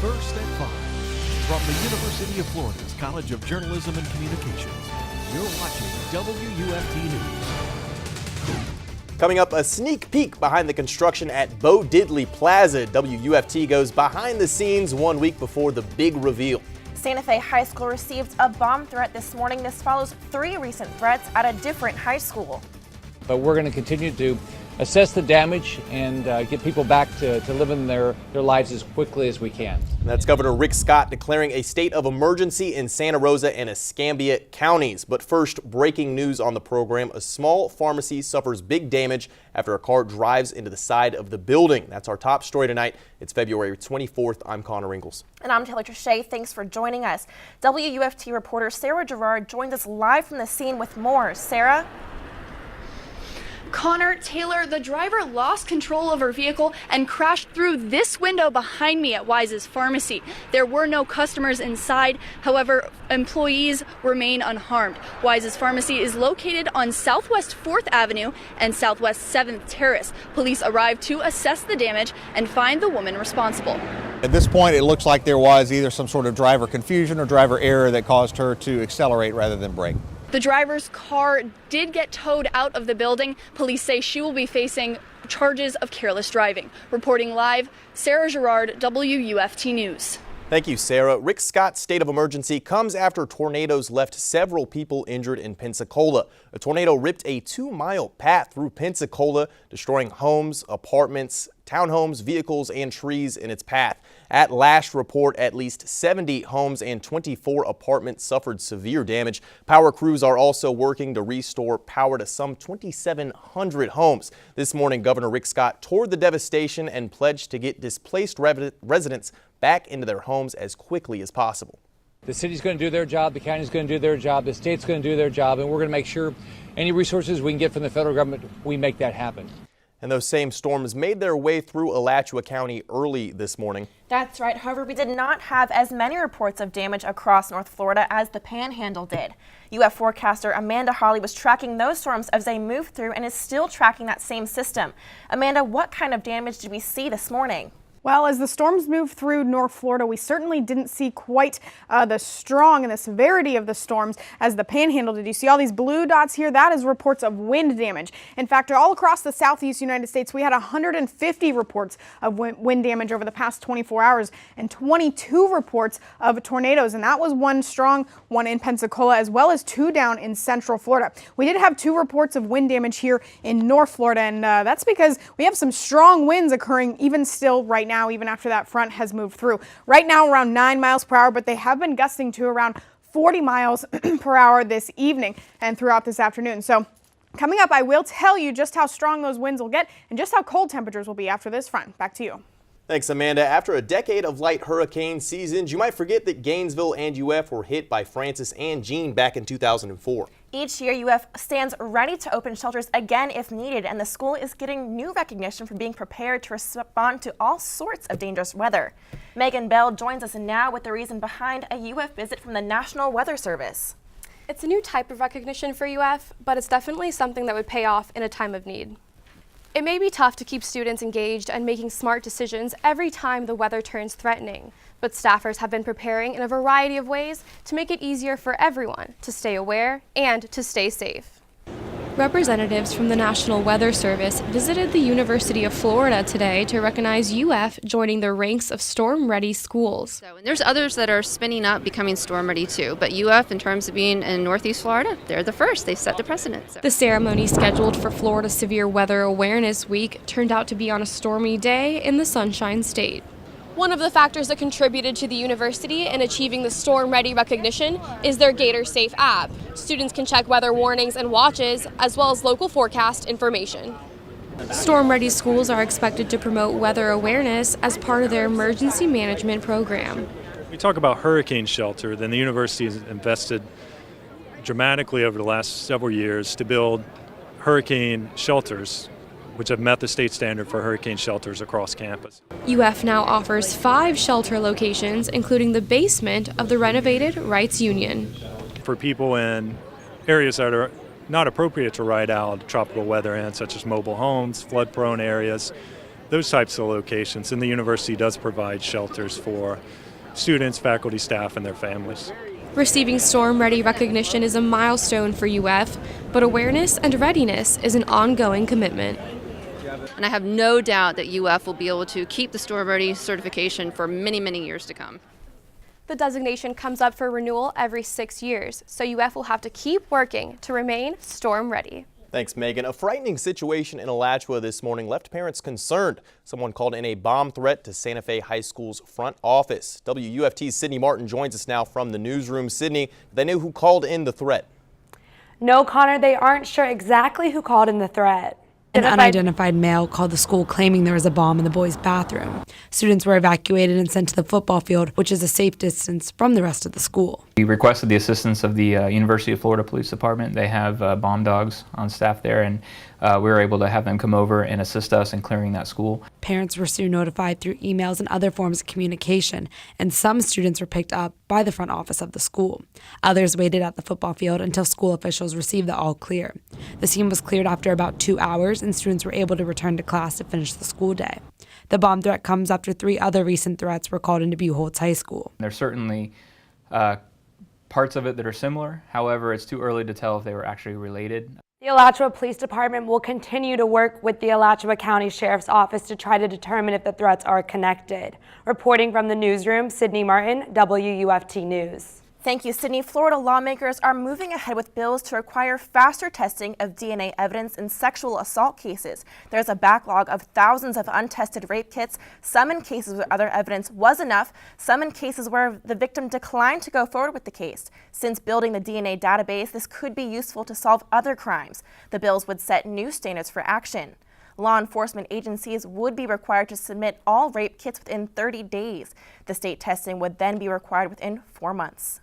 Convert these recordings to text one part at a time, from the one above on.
First at 5. From the University of Florida's College of Journalism and Communications, you're watching WUFT News. Coming up, a sneak peek behind the construction at Bo Diddley Plaza. WUFT goes behind the scenes 1 week before the big reveal. Santa Fe High School received a bomb threat this morning. This follows 3 recent threats at a different high school. But we're going to continue to assess the damage and get people back to living their lives as quickly as we can. That's Governor Rick Scott declaring a state of emergency in Santa Rosa and Escambia counties. But first, breaking news on the program. A small pharmacy suffers big damage after a car drives into the side of the building. That's our top story tonight. It's February 24th. I'm Connor Ingalls. And I'm Taylor Trichet. Thanks for joining us. WUFT reporter Sarah Gerard joins us live from the scene with more. Sarah? Connor, Taylor, the driver lost control of her vehicle and crashed through this window behind me at Wise's Pharmacy. There were no customers inside. However, employees remain unharmed. Wise's Pharmacy is located on Southwest 4th Avenue and Southwest 7th Terrace. Police arrived to assess the damage and find the woman responsible. At this point, it looks like there was either some sort of driver confusion or driver error that caused her to accelerate rather than brake. The driver's car did get towed out of the building. Police say she will be facing charges of careless driving. Reporting live, Sarah Gerard, WUFT News. Thank you, Sarah. Rick Scott's state of emergency comes after tornadoes left several people injured in Pensacola. A tornado ripped a 2-mile path through Pensacola, destroying homes, apartments, townhomes, vehicles, and trees in its path. At last report, at least 70 homes and 24 apartments suffered severe damage. Power crews are also working to restore power to some 2,700 homes. This morning, Governor Rick Scott toured the devastation and pledged to get displaced residents back into their homes as quickly as possible. The city's going to do their job, the county's going to do their job, the state's going to do their job, and we're going to make sure any resources we can get from the federal government, we make that happen. And those same storms made their way through Alachua County early this morning. That's right. However, we did not have as many reports of damage across North Florida as the Panhandle did. UF forecaster Amanda Hawley was tracking those storms as they moved through and is still tracking that same system. Amanda, what kind of damage did we see this morning? Well, as the storms moved through North Florida, we certainly didn't see quite the strong and the severity of the storms as the Panhandle did. You see all these blue dots here? That is reports of wind damage. In fact, all across the southeast United States, we had 150 reports of wind damage over the past 24 hours and 22 reports of tornadoes. And that was one strong one in Pensacola as well as 2 down in Central Florida. We did have 2 reports of wind damage here in North Florida, and that's because we have some strong winds occurring even still right now, even after that front has moved through. Right now around 9 miles per hour, but they have been gusting to around 40 miles per hour this evening and throughout this afternoon. So coming up, I will tell you just how strong those winds will get and just how cold temperatures will be after this front. Back to you. Thanks, Amanda. After a decade of light hurricane seasons, you might forget that Gainesville and UF were hit by Francis and Jean back in 2004. Each year, UF stands ready to open shelters again if needed, and the school is getting new recognition for being prepared to respond to all sorts of dangerous weather. Megan Bell joins us now with the reason behind a UF visit from the National Weather Service. It's a new type of recognition for UF, but it's definitely something that would pay off in a time of need. It may be tough to keep students engaged and making smart decisions every time the weather turns threatening, but staffers have been preparing in a variety of ways to make it easier for everyone to stay aware and to stay safe. Representatives from the National Weather Service visited the University of Florida today to recognize UF joining the ranks of storm-ready schools. And there's others that are spinning up, becoming storm-ready too, but UF, in terms of being in Northeast Florida, they're the first. They set the precedent. So. The ceremony scheduled for Florida Severe Weather Awareness Week turned out to be on a stormy day in the Sunshine State. One of the factors that contributed to the university in achieving the storm-ready recognition is their Gator Safe app. Students can check weather warnings and watches, as well as local forecast information. Storm-ready schools are expected to promote weather awareness as part of their emergency management program. We talk about hurricane shelter, then the university has invested dramatically over the last several years to build hurricane shelters, which have met the state standard for hurricane shelters across campus. UF now offers 5 shelter locations, including the basement of the renovated Wrights Union. For people in areas that are not appropriate to ride out tropical weather in, such as mobile homes, flood-prone areas, those types of locations. And the university does provide shelters for students, faculty, staff, and their families. Receiving Storm Ready recognition is a milestone for UF, but awareness and readiness is an ongoing commitment. And I have no doubt that UF will be able to keep the Storm Ready certification for many, many years to come. The designation comes up for renewal every 6 years, so UF will have to keep working to remain storm ready. Thanks, Megan. A frightening situation in Alachua this morning left parents concerned. Someone called in a bomb threat to Santa Fe High School's front office. WUFT's Sydney Martin joins us now from the newsroom. Sydney, they knew who called in the threat. No, Connor, they aren't sure exactly who called in the threat. An unidentified male called the school claiming there was a bomb in the boys' bathroom. Students were evacuated and sent to the football field, which is a safe distance from the rest of the school. We requested the assistance of the University of Florida Police Department. They have bomb dogs on staff there, and we were able to have them come over and assist us in clearing that school. Parents were soon notified through emails and other forms of communication, and some students were picked up by the front office of the school. Others waited at the football field until school officials received the all clear. The scene was cleared after about 2 hours, and students were able to return to class to finish the school day. The bomb threat comes after 3 other recent threats were called into Buchholz High School. There's certainly parts of it that are similar. However, it's too early to tell if they were actually related. The Alachua Police Department will continue to work with the Alachua County Sheriff's Office to try to determine if the threats are connected. Reporting from the newsroom, Sydney Martin, WUFT News. Thank you, Sydney. Florida lawmakers are moving ahead with bills to require faster testing of DNA evidence in sexual assault cases. There's a backlog of thousands of untested rape kits, some in cases where other evidence was enough, some in cases where the victim declined to go forward with the case. Since building the DNA database, this could be useful to solve other crimes. The bills would set new standards for action. Law enforcement agencies would be required to submit all rape kits within 30 days. The state testing would then be required within 4 months.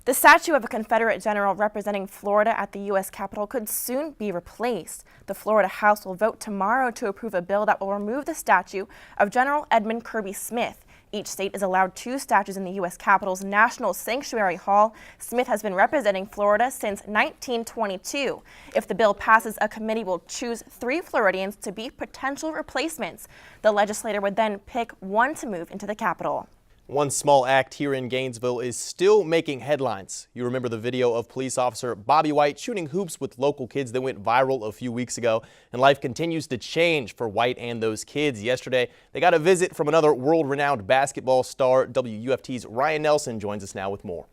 The statue of a Confederate general representing Florida at the U.S. Capitol could soon be replaced. The Florida House will vote tomorrow to approve a bill that will remove the statue of General Edmund Kirby Smith. Each state is allowed 2 statues in the U.S. Capitol's National Sanctuary Hall. Smith has been representing Florida since 1922. If the bill passes, a committee will choose 3 Floridians to be potential replacements. The legislator would then pick one to move into the Capitol. One small act here in Gainesville is still making headlines. You remember the video of police officer Bobby White shooting hoops with local kids that went viral a few weeks ago. And life continues to change for White and those kids. Yesterday, they got a visit from another world-renowned basketball star. WUFT's Ryan Nelson joins us now with more.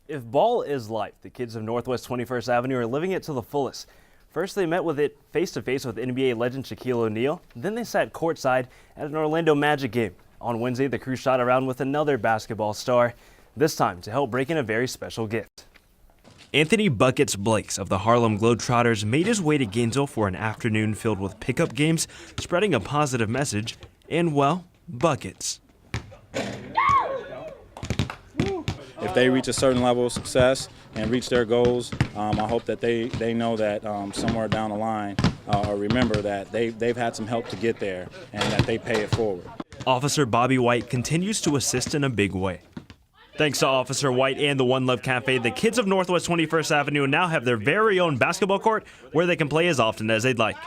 If ball is life, the kids of Northwest 21st Avenue are living it to the fullest. First, they met with it face-to-face with NBA legend Shaquille O'Neal. Then they sat courtside at an Orlando Magic game. On Wednesday, the crew shot around with another basketball star, this time to help break in a very special gift. Anthony Buckets Blakes of the Harlem Globetrotters made his way to Gainesville for an afternoon filled with pickup games, spreading a positive message, and, well, buckets. If they reach a certain level of success and reach their goals, I hope that they know that somewhere down the line, or remember that they've had some help to get there and that they pay it forward. Officer Bobby White continues to assist in a big way. Thanks to Officer White and the One Love Cafe, the kids of Northwest 21st Avenue now have their very own basketball court where they can play as often as they'd like.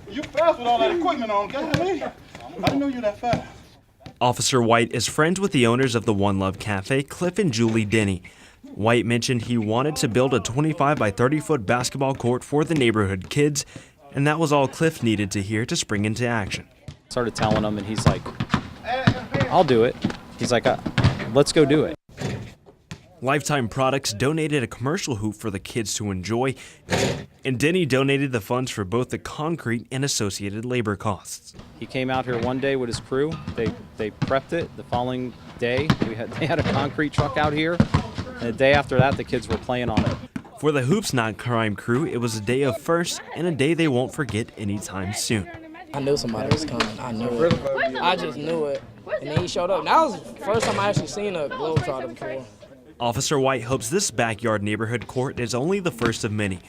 You fast with all that equipment on, golly. I didn't know you that fast. Officer White is friends with the owners of the One Love Cafe, Cliff and Julie Denny. White mentioned he wanted to build a 25 by 30-foot basketball court for the neighborhood kids, and that was all Cliff needed to hear to spring into action. Started telling him, and he's like, I'll do it. He's like, let's go do it. Lifetime Products donated a commercial hoop for the kids to enjoy, and Denny donated the funds for both the concrete and associated labor costs. He came out here one day with his crew. They prepped it. The following day, they had a concrete truck out here, and the day after that, the kids were playing on it. For the Hoops Not Crime crew, it was a day of firsts and a day they won't forget anytime soon. I knew somebody was coming. I knew it. I just knew it. And then he showed up. That was the first time I actually seen a Globetrotter before. Officer White hopes this backyard neighborhood court is only the first of many.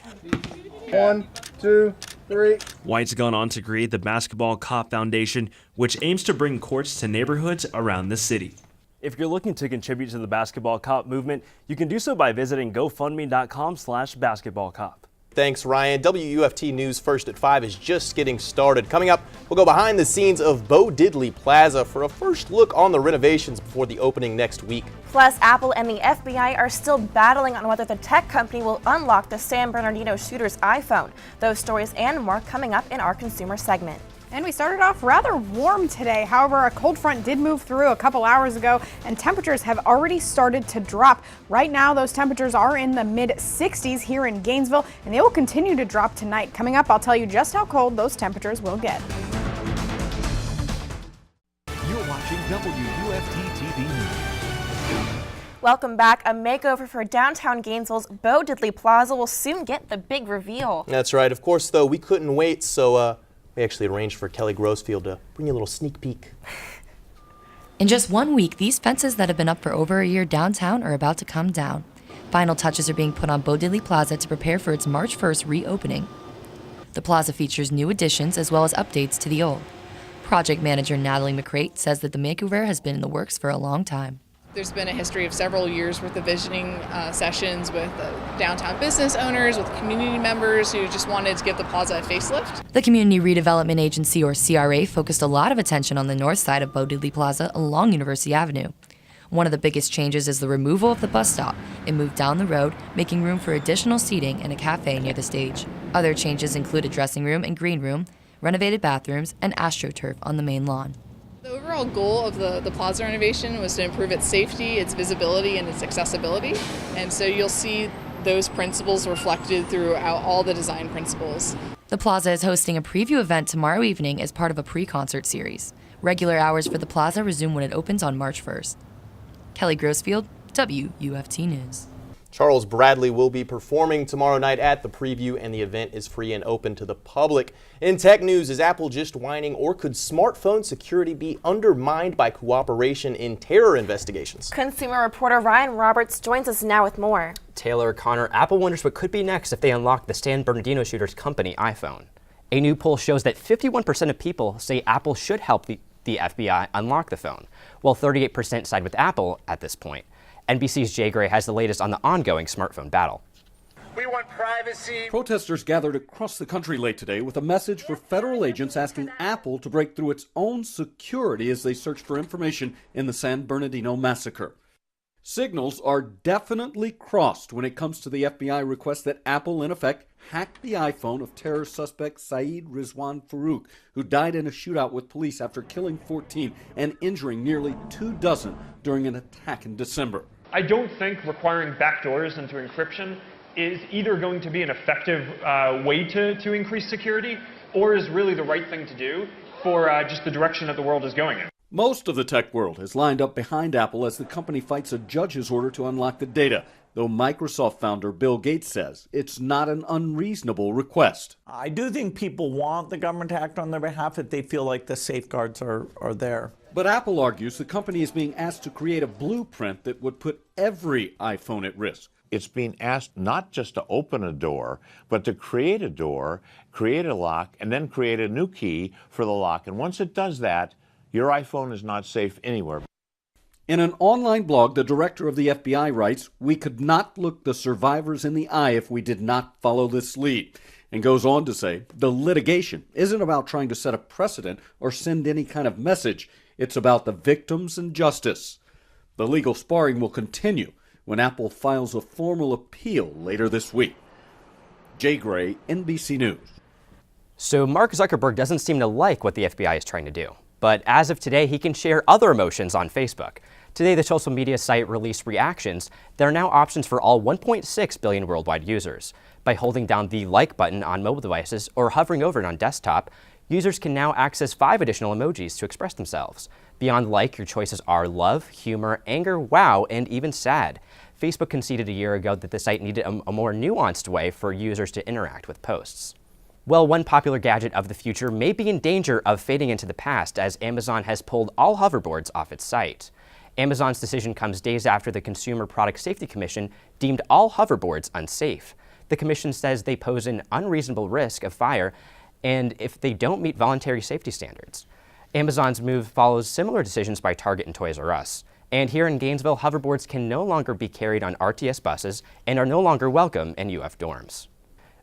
1, 2, 3. White's gone on to create the Basketball Cop Foundation, which aims to bring courts to neighborhoods around the city. If you're looking to contribute to the Basketball Cop movement, you can do so by visiting GoFundMe.com/basketballcop. Thanks, Ryan. WUFT News First at 5 is just getting started. Coming up, we'll go behind the scenes of Bo Diddley Plaza for a first look on the renovations before the opening next week. Plus, Apple and the FBI are still battling on whether the tech company will unlock the San Bernardino shooter's iPhone. Those stories and more coming up in our consumer segment. And we started off rather warm today. However, a cold front did move through a couple hours ago and temperatures have already started to drop. Right now, those temperatures are in the mid-60s here in Gainesville, and they will continue to drop tonight. Coming up, I'll tell you just how cold those temperatures will get. You're watching WUFT TV News. Welcome back. A makeover for downtown Gainesville's Bo Diddley Plaza will soon get the big reveal. That's right. Of course, though, we couldn't wait, so we actually arranged for Kelly Grossfield to bring you a little sneak peek. In just 1 week, these fences that have been up for over a year downtown are about to come down. Final touches are being put on Bo Diddley Plaza to prepare for its March 1st reopening. The plaza features new additions as well as updates to the old. Project manager Natalie McCrate says that the makeover has been in the works for a long time. There's been a history of several years worth of visioning sessions with downtown business owners, with community members who just wanted to give the plaza a facelift. The Community Redevelopment Agency, or CRA, focused a lot of attention on the north side of Bo Diddley Plaza along University Avenue. One of the biggest changes is the removal of the bus stop. It moved down the road, making room for additional seating and a cafe near the stage. Other changes include a dressing room and green room, renovated bathrooms, and AstroTurf on the main lawn. The overall goal of the plaza renovation was to improve its safety, its visibility, and its accessibility. And so you'll see those principles reflected throughout all the design principles. The plaza is hosting a preview event tomorrow evening as part of a pre-concert series. Regular hours for the plaza resume when it opens on March 1st. Kelly Grossfield, WUFT News. Charles Bradley will be performing tomorrow night at the preview, and the event is free and open to the public. In tech news, is Apple just whining, or could smartphone security be undermined by cooperation in terror investigations? Consumer reporter Ryan Roberts joins us now with more. Taylor Connor, Apple wonders what could be next if they unlock the San Bernardino shooter's company iPhone. A new poll shows that 51% of people say Apple should help the FBI unlock the phone, while 38% side with Apple at this point. NBC's Jay Gray has the latest on the ongoing smartphone battle. We want privacy. Protesters gathered across the country late today with a message for federal agents asking Apple to break through its own security as they search for information in the San Bernardino massacre. Signals are definitely crossed when it comes to the FBI request that Apple, in effect, hack the iPhone of terror suspect Saeed Rizwan Farouk, who died in a shootout with police after killing 14 and injuring nearly 24 during an attack in December. I don't think requiring backdoors into encryption is either going to be an effective way to increase security, or is really the right thing to do for just the direction that the world is going in. Most of the tech world has lined up behind Apple as the company fights a judge's order to unlock the data, though Microsoft founder Bill Gates says it's not an unreasonable request. I do think people want the government to act on their behalf if they feel like the safeguards are there. But Apple argues the company is being asked to create a blueprint that would put every iPhone at risk. It's being asked not just to open a door, but to create a door, create a lock, and then create a new key for the lock. And once it does that, your iPhone is not safe anywhere. In an online blog, the director of the FBI writes, "We could not look the survivors in the eye if we did not follow this lead," and goes on to say, the litigation isn't about trying to set a precedent or send any kind of message. It's about the victims and justice. The legal sparring will continue when Apple files a formal appeal later this week. Jay Gray, NBC News. So Mark Zuckerberg doesn't seem to like what the FBI is trying to do. But as of today, he can share other emotions on Facebook. Today, the social media site released reactions. There are now options for all 1.6 billion worldwide users. By holding down the like button on mobile devices or hovering over it on desktop, users can now access 5 additional emojis to express themselves. Beyond like, your choices are love, humor, anger, wow, and even sad. Facebook conceded a year ago that the site needed a more nuanced way for users to interact with posts. Well, one popular gadget of the future may be in danger of fading into the past as Amazon has pulled all hoverboards off its site. Amazon's decision comes days after the Consumer Product Safety Commission deemed all hoverboards unsafe. The commission says they pose an unreasonable risk of fire and if they don't meet voluntary safety standards. Amazon's move follows similar decisions by Target and Toys R Us. And here in Gainesville, hoverboards can no longer be carried on RTS buses and are no longer welcome in UF dorms.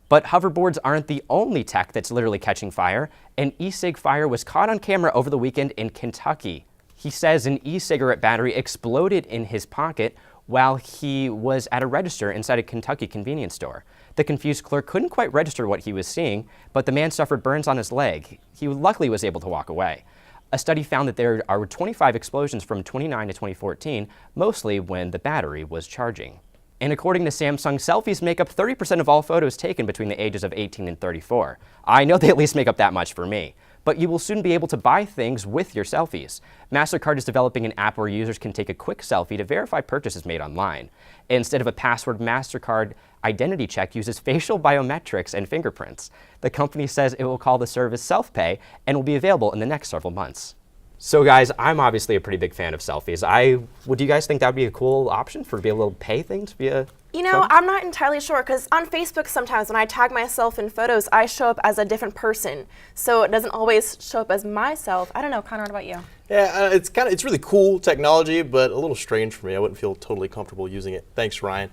But hoverboards aren't the only tech that's literally catching fire. An e-cig fire was caught on camera over the weekend in Kentucky. He says an e-cigarette battery exploded in his pocket while he was at a register inside a Kentucky convenience store. The confused clerk couldn't quite register what he was seeing, but the man suffered burns on his leg. He luckily was able to walk away. A study found that there are 25 explosions from 2009 to 2014, mostly when the battery was charging. And according to Samsung, selfies make up 30% of all photos taken between the ages of 18 and 34. I know they at least make up that much for me. But you will soon be able to buy things with your selfies. MasterCard is developing an app where users can take a quick selfie to verify purchases made online. Instead of a password, MasterCard identity check uses facial biometrics and fingerprints. The company says it will call the service Self-Pay and will be available in the next several months. So guys, I'm obviously a pretty big fan of selfies. Would you guys think that would be a cool option for to be able to pay things via You know, I'm not entirely sure, because on Facebook sometimes when I tag myself in photos, I show up as a different person. So it doesn't always show up as myself. I don't know, Connor, what about you? Yeah, it's really cool technology, but a little strange for me. I wouldn't feel totally comfortable using it. Thanks, Ryan.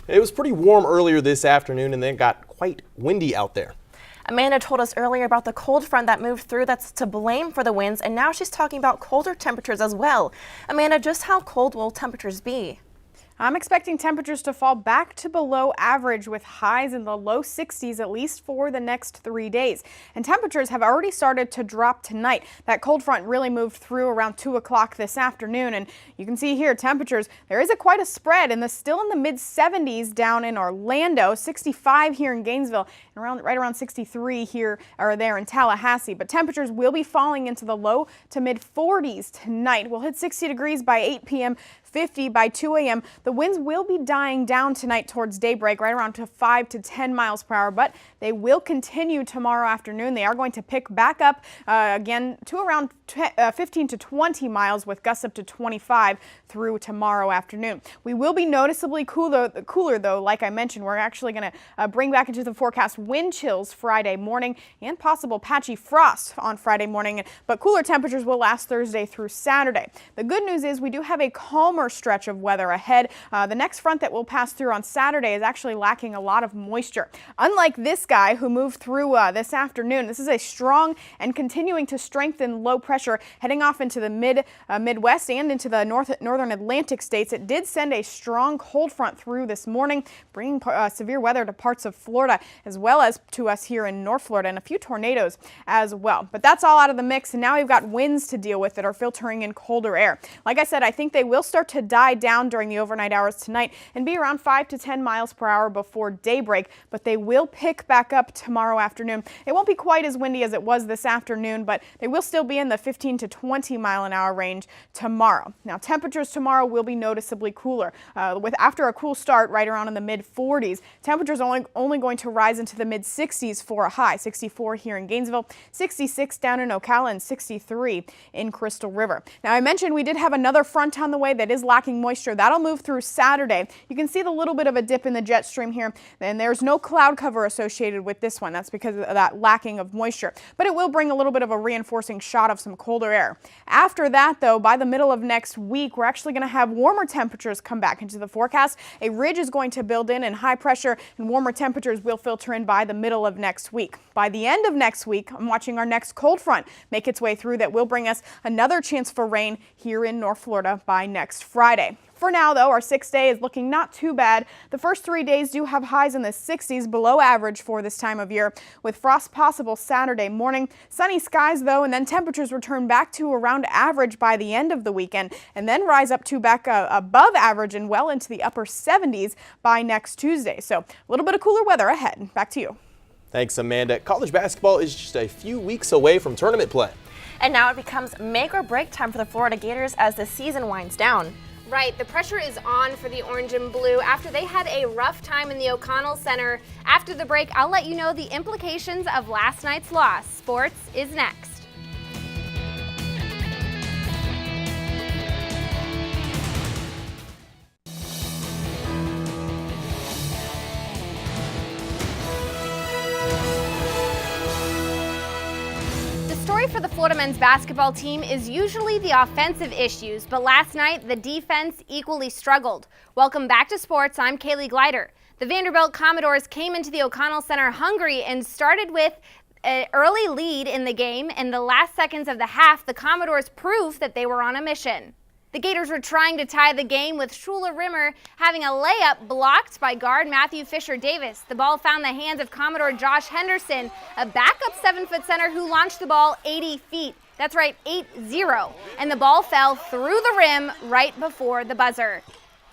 It was pretty warm earlier this afternoon, and then it got quite windy out there. Amanda told us earlier about the cold front that moved through that's to blame for the winds, and now she's talking about colder temperatures as well. Amanda, just how cold will temperatures be? I'm expecting temperatures to fall back to below average with highs in the low 60s at least for the next 3 days. And temperatures have already started to drop tonight. That cold front really moved through around 2 o'clock this afternoon. And you can see here temperatures, there is quite a spread, and still in the mid 70s down in Orlando, 65 here in Gainesville, and right around 63 here or there in Tallahassee. But temperatures will be falling into the low to mid 40s tonight. We'll hit 60 degrees by 8 p.m. 50 by 2 a.m. The winds will be dying down tonight towards daybreak, right around to 5 to 10 miles per hour, but they will continue tomorrow afternoon. They are going to pick back up again to around 15 to 20 miles with gusts up to 25 through tomorrow afternoon. We will be noticeably cooler though. Like I mentioned, we're actually going to bring back into the forecast wind chills Friday morning and possible patchy frost on Friday morning, but cooler temperatures will last Thursday through Saturday. The good news is we do have a calmer stretch of weather ahead. The next front that will pass through on Saturday is actually lacking a lot of moisture. Unlike this guy who moved through this afternoon, this is a strong and continuing to strengthen low pressure heading off into the Midwest and into the northern Atlantic states. It did send a strong cold front through this morning, bringing severe weather to parts of Florida as well as to us here in North Florida, and a few tornadoes as well. But that's all out of the mix, and now we've got winds to deal with that are filtering in colder air. Like I said, I think they will start to die down during the overnight hours tonight and be around 5 to 10 miles per hour before daybreak, but they will pick back up tomorrow afternoon. It won't be quite as windy as it was this afternoon, but they will still be in the 15 to 20 mile an hour range tomorrow. Now, temperatures tomorrow will be noticeably cooler. After a cool start right around in the mid 40s, temperatures only going to rise into the mid 60s for a high. 64 here in Gainesville, 66 down in Ocala, and 63 in Crystal River. Now, I mentioned we did have another front on the way that is lacking moisture. That'll move through Saturday. You can see the little bit of a dip in the jet stream here, and there's no cloud cover associated with this one. That's because of that lacking of moisture, but it will bring a little bit of a reinforcing shot of some colder air. After that, though, by the middle of next week, we're actually going to have warmer temperatures come back into the forecast. A ridge is going to build in, and high pressure and warmer temperatures will filter in by the middle of next week. By the end of next week, I'm watching our next cold front make its way through that will bring us another chance for rain here in North Florida by next Friday. For now, though, our 6th day is looking not too bad. The first 3 days do have highs in the 60s, below average for this time of year, with frost possible Saturday morning. Sunny skies, though, and then temperatures return back to around average by the end of the weekend, and then rise up to back above average and well into the upper 70s by next Tuesday. So a little bit of cooler weather ahead. Back to you. Thanks, Amanda. College basketball is just a few weeks away from tournament play. And now it becomes make or break time for the Florida Gators as the season winds down. Right, the pressure is on for the orange and blue after they had a rough time in the O'Connell Center. After the break, I'll let you know the implications of last night's loss. Sports is next. For the Florida men's basketball team is usually the offensive issues, but last night the defense equally struggled. Welcome back to sports. I'm Kaylee Glider. The Vanderbilt Commodores came into the O'Connell Center hungry and started with an early lead in the game. In the last seconds of the half, the Commodores proved that they were on a mission. The Gators were trying to tie the game with Shula Rimmer having a layup blocked by guard Matthew Fisher-Davis. The ball found the hands of Commodore Josh Henderson, a backup 7-foot center who launched the ball 80 feet. That's right, 8-0. And the ball fell through the rim right before the buzzer.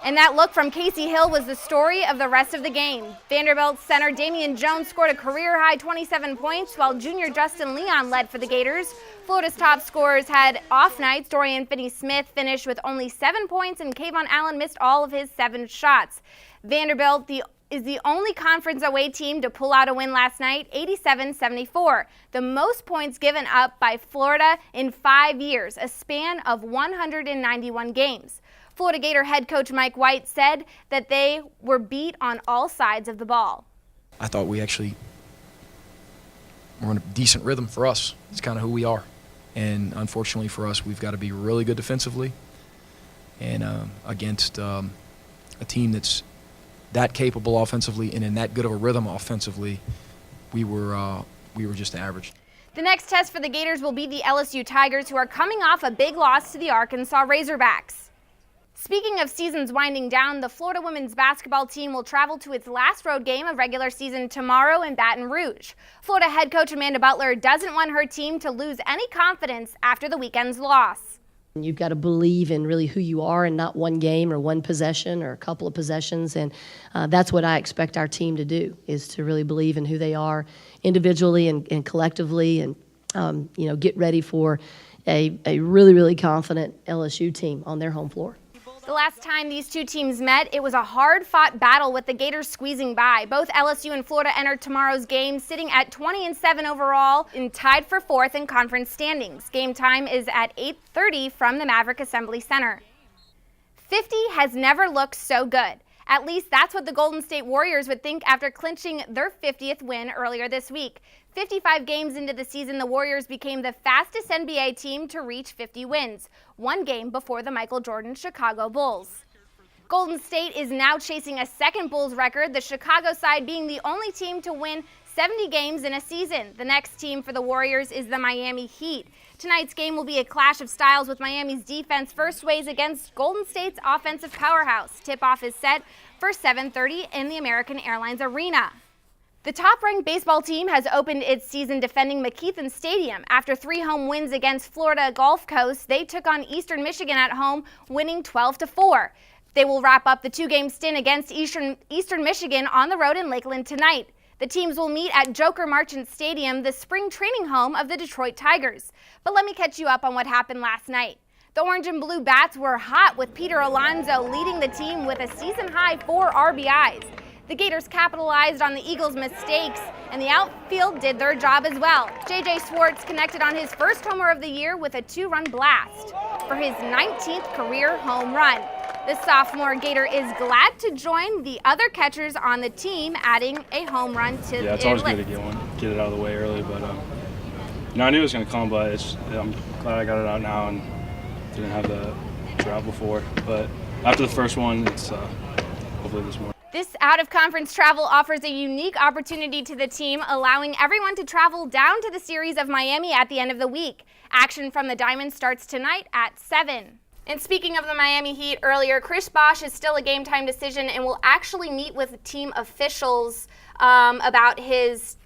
And that look from Casey Hill was the story of the rest of the game. Vanderbilt center Damian Jones scored a career-high 27 points, while junior Justin Leon led for the Gators. Florida's top scorers had off nights. Dorian Finney-Smith finished with only 7 points, and Kayvon Allen missed all of his 7 shots. Vanderbilt is the only conference away team to pull out a win last night, 87-74. The most points given up by Florida in 5 years, a span of 191 games. Florida Gator head coach Mike White said that they were beat on all sides of the ball. I thought we actually were in a decent rhythm for us. It's kind of who we are. And unfortunately for us, we've got to be really good defensively. And against a team that's that capable offensively and in that good of a rhythm offensively, we were just average. The next test for the Gators will be the LSU Tigers, who are coming off a big loss to the Arkansas Razorbacks. Speaking of seasons winding down, the Florida women's basketball team will travel to its last road game of regular season tomorrow in Baton Rouge. Florida head coach Amanda Butler doesn't want her team to lose any confidence after the weekend's loss. You've got to believe in really who you are and not one game or one possession or a couple of possessions, and that's what I expect our team to do, is to really believe in who they are individually and collectively, and get ready for a really, really confident LSU team on their home floor. The last time these two teams met, it was a hard-fought battle with the Gators squeezing by. Both LSU and Florida entered tomorrow's game sitting at 20-7 overall and tied for 4th in conference standings. Game time is at 8:30 from the Maverick Assembly Center. 50 has never looked so good. At least that's what the Golden State Warriors would think after clinching their 50th win earlier this week. 55 games into the season, the Warriors became the fastest NBA team to reach 50 wins, 1 game before the Michael Jordan Chicago Bulls. Golden State is now chasing a second Bulls record, the Chicago side being the only team to win 70 games in a season. The next team for the Warriors is the Miami Heat. Tonight's game will be a clash of styles, with Miami's defense first ways against Golden State's offensive powerhouse. Tip-off is set for 7:30 in the American Airlines Arena. The top-ranked baseball team has opened its season defending McKethan Stadium. After 3 home wins against Florida Gulf Coast, they took on Eastern Michigan at home, winning 12-4. They will wrap up the 2-game stint against Eastern Michigan on the road in Lakeland tonight. The teams will meet at Joker Marchant Stadium, the spring training home of the Detroit Tigers. But let me catch you up on what happened last night. The Orange and Blue Bats were hot, with Peter Alonso leading the team with a season-high 4 RBIs. The Gators capitalized on the Eagles' mistakes, and the outfield did their job as well. J.J. Swartz connected on his first homer of the year with a 2-run blast for his 19th career home run. The sophomore Gator is glad to join the other catchers on the team, adding a home run to it's always good to get it out of the way early, but I knew it was going to come, but I'm glad I got it out now and didn't have the drought before. But after the first one, it's hopefully this morning. This out-of-conference travel offers a unique opportunity to the team, allowing everyone to travel down to the series of Miami at the end of the week. Action from the Diamonds starts tonight at 7. And speaking of the Miami Heat earlier, Chris Bosh is still a game-time decision and will actually meet with team officials about his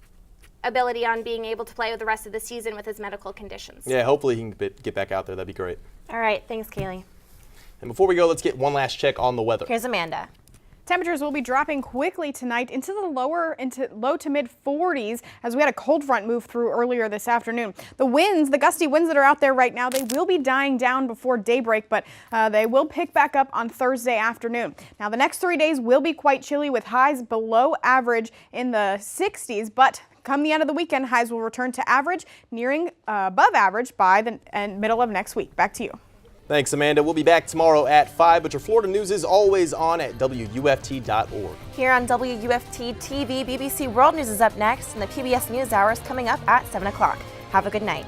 ability on being able to play with the rest of the season with his medical conditions. Yeah, hopefully he can get back out there. That'd be great. All right, thanks, Kaylee. And before we go, let's get one last check on the weather. Here's Amanda. Temperatures will be dropping quickly tonight into the low to mid 40s as we had a cold front move through earlier this afternoon. The gusty winds that are out there right now, they will be dying down before daybreak, but they will pick back up on Thursday afternoon. Now, the next 3 days will be quite chilly with highs below average in the 60s, but come the end of the weekend, highs will return to average, nearing above average by the middle of next week. Back to you. Thanks, Amanda. We'll be back tomorrow at 5, but your Florida news is always on at WUFT.org. Here on WUFT TV, BBC World News is up next, and the PBS NewsHour is coming up at 7 o'clock. Have a good night.